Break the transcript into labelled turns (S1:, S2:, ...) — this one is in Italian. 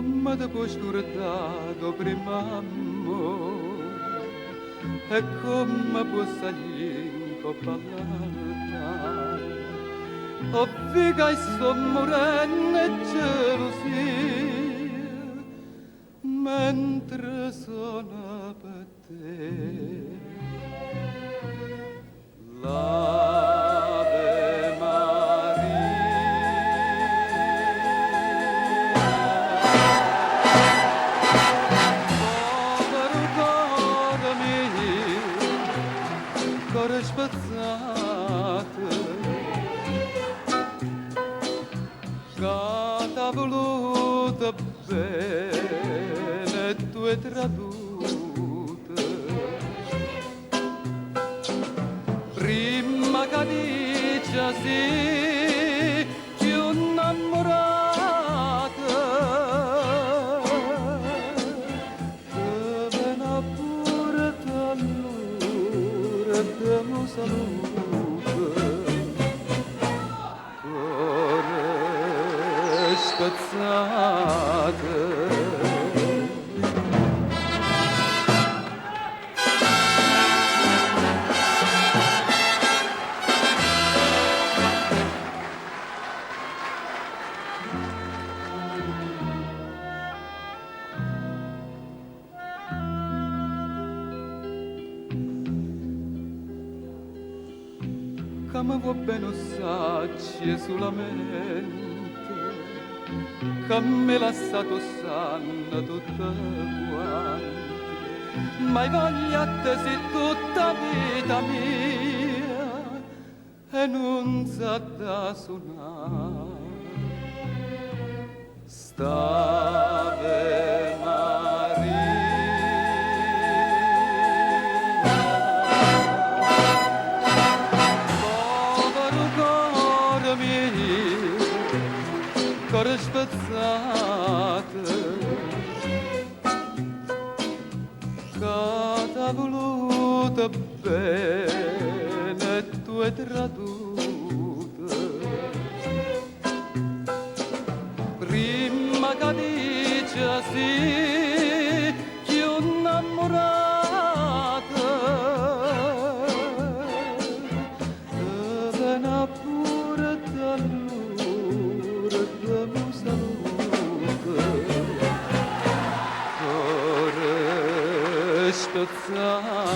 S1: come ti puoi scordare prima amore e come può salire in coppa all'altare. Ho visto che sto morendo e gelosia mentre sono per te. L'Ave cuore spezzato che t'ha voluto bene e tu hai traduto prima che dice sì più innamorata che viene pure da l'ora abbiamo salute cuore spezzato. Come va bene assaggi sulla mente, che me l'ha stato sanno tutta quanti, ma voglia te sei tutta vita mia e non sa da suonare. St'Ave cuore spezzato che t'ha voluto bene e tu hai traduto prima che dice sì più innamorata che viene pure da l'ora abbiamo salute cuore spezzato.